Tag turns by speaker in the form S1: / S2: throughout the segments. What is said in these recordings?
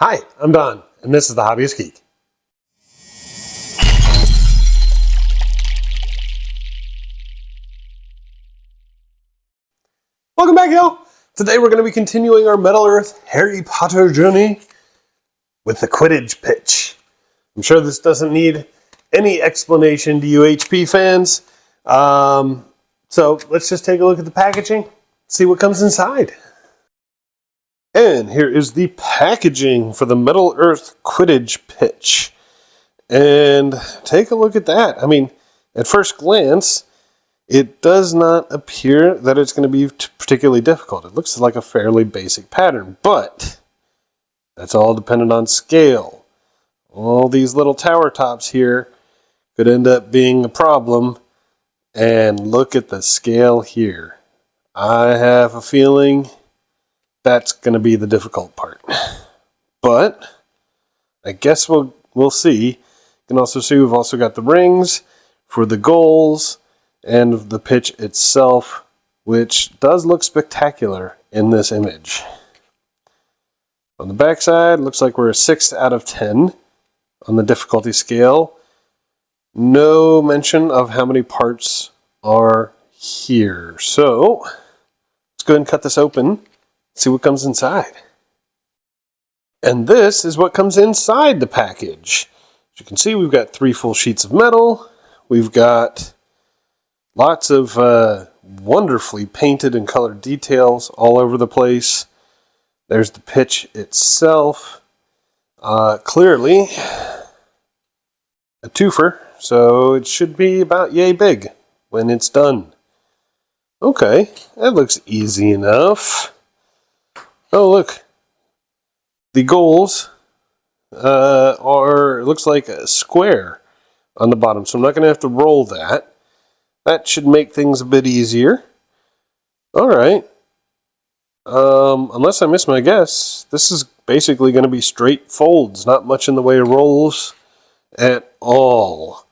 S1: Hi, I'm Don, and this is the Hobbyist Geek. Welcome back, y'all. Today we're going to be continuing our Middle-earth Harry Potter journey with the Quidditch Pitch. I'm sure this doesn't need any explanation to you HP fans. So let's just take a look at the packaging, see what comes inside. And here is the packaging for the Middle-earth Quidditch Pitch. And take a look at that. I mean, at first glance, it does not appear that it's going to be particularly difficult. It looks like a fairly basic pattern, but that's all dependent on scale. All these little tower tops here could end up being a problem. And look at the scale here. I have a feeling that's going to be the difficult part. But I guess we'll see. You can also see we've also got the rings for the goals and the pitch itself, which does look spectacular in this image. On the back side, looks like we're a 6 out of 10 on the difficulty scale. No mention of how many parts are here. So let's go ahead and cut this open, see what comes inside. And this is what comes inside the package. As you can see, we've got 3 full sheets of metal. We've got lots of wonderfully painted and colored details all over the place. There's the pitch itself. Clearly a twofer, so it should be about yay big when it's done. Okay, that looks easy enough. Oh, look. The goals it looks like a square on the bottom, so I'm not going to have to roll that. That should make things a bit easier. Alright. Unless I miss my guess, this is basically going to be straight folds, not much in the way of rolls at all.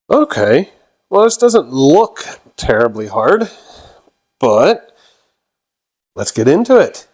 S1: Okay. Well, this doesn't look terribly hard, but let's get into it.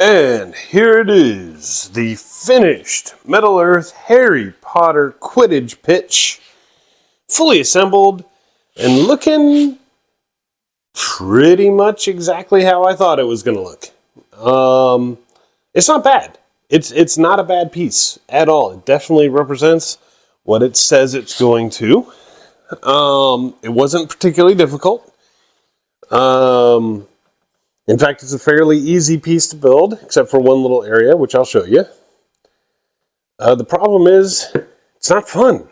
S1: And here it is, the finished Metal Earth Harry Potter Quidditch Pitch, fully assembled and looking pretty much exactly how I thought it was going to look. It's not bad. It's not a bad piece at all. It definitely represents what it says it's going to. It wasn't particularly difficult. In fact, it's a fairly easy piece to build, except for one little area, which I'll show you. The problem is, it's not fun.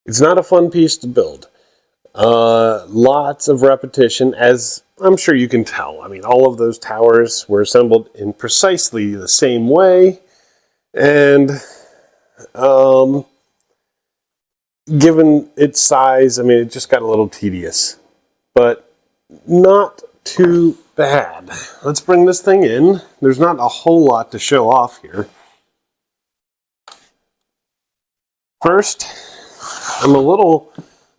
S1: It's not a fun piece to build. Lots of repetition, as I'm sure you can tell. I mean, all of those towers were assembled in precisely the same way, and given its size, I mean, it just got a little tedious, but not too bad. Let's bring this thing in. There's not a whole lot to show off here. First, I'm a little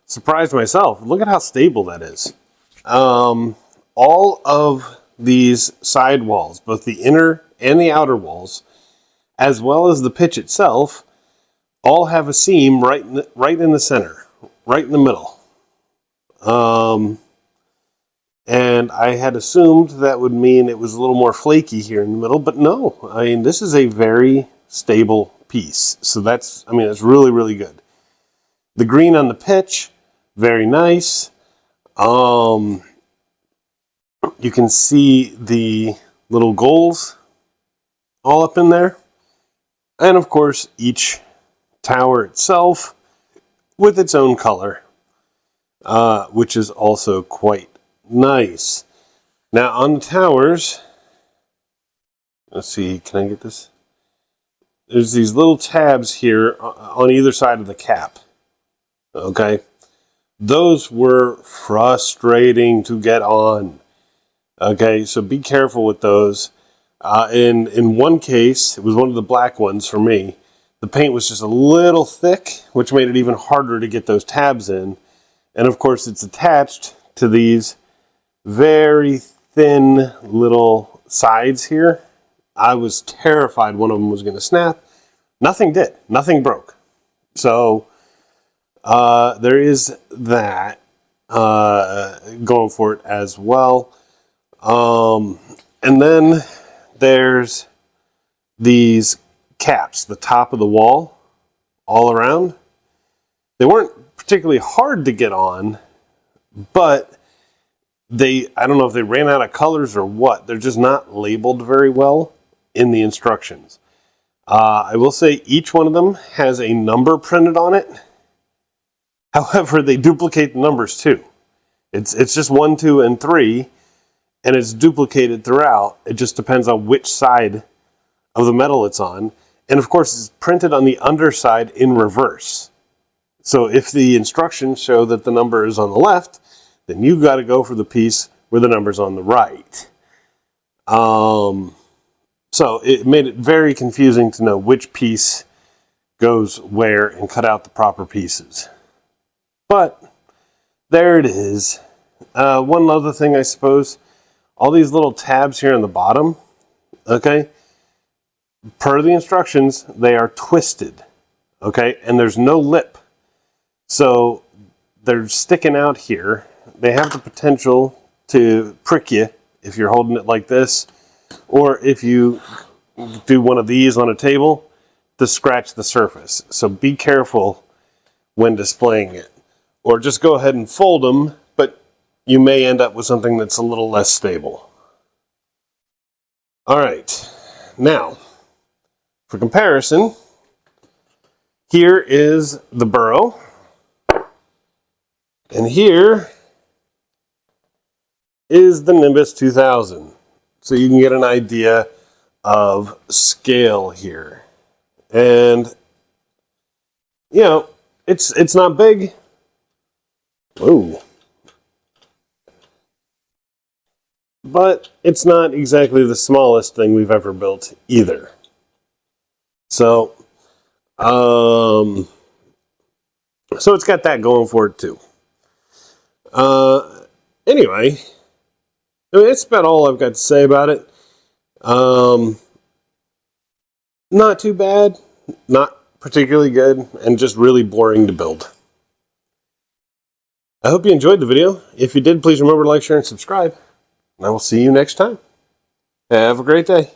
S1: surprised myself. Look at how stable that is. All of these side walls, both the inner and the outer walls, as well as the pitch itself, all have a seam right in the center, right in the middle. And I had assumed that would mean it was a little more flaky here in the middle, but no. I mean, this is a very stable piece. So that's really, really good. The green on the pitch, very nice. You can see the little goals all up in there. And of course, each tower itself with its own color, which is also quite nice. Now on the towers, let's see, can I get this? There's these little tabs here on either side of the cap. Okay, those were frustrating to get on. Okay, so be careful with those. In one case, it was one of the black ones for me. The paint was just a little thick, which made it even harder to get those tabs in. And of course, it's attached to these very thin little sides here. I was terrified one of them was going to snap. Nothing did. Nothing broke. So there is that going for it as well. And then there's these caps, the top of the wall, all around. They weren't particularly hard to get on, but I don't know if they ran out of colors or what. They're just not labeled very well in the instructions. I will say each one of them has a number printed on it. However, they duplicate the numbers too. It's just 1, 2, and 3, and it's duplicated throughout. It just depends on which side of the metal it's on. And of course, it's printed on the underside in reverse. So if the instructions show that the number is on the left, then you've got to go for the piece where the number's on the right. So it made it very confusing to know which piece goes where and cut out the proper pieces. But there it is. One other thing, I suppose, all these little tabs here on the bottom, okay, per the instructions, they are twisted, okay, and there's no lip. So they're sticking out here. They have the potential to prick you if you're holding it like this, or if you do one of these on a table, to scratch the surface. So be careful when displaying it. Or just go ahead and fold them, but you may end up with something that's a little less stable. All right, now, for comparison, here is the burrow, and here is the Nimbus 2000. So you can get an idea of scale here. And, you know, it's not big. Whoa. But it's not exactly the smallest thing we've ever built either. So, so it's got that going for it too. Anyway, I mean, that's about all I've got to say about it. Not too bad, not particularly good, and just really boring to build. I hope you enjoyed the video. If you did, please remember to like, share, and subscribe. And I will see you next time. Have a great day.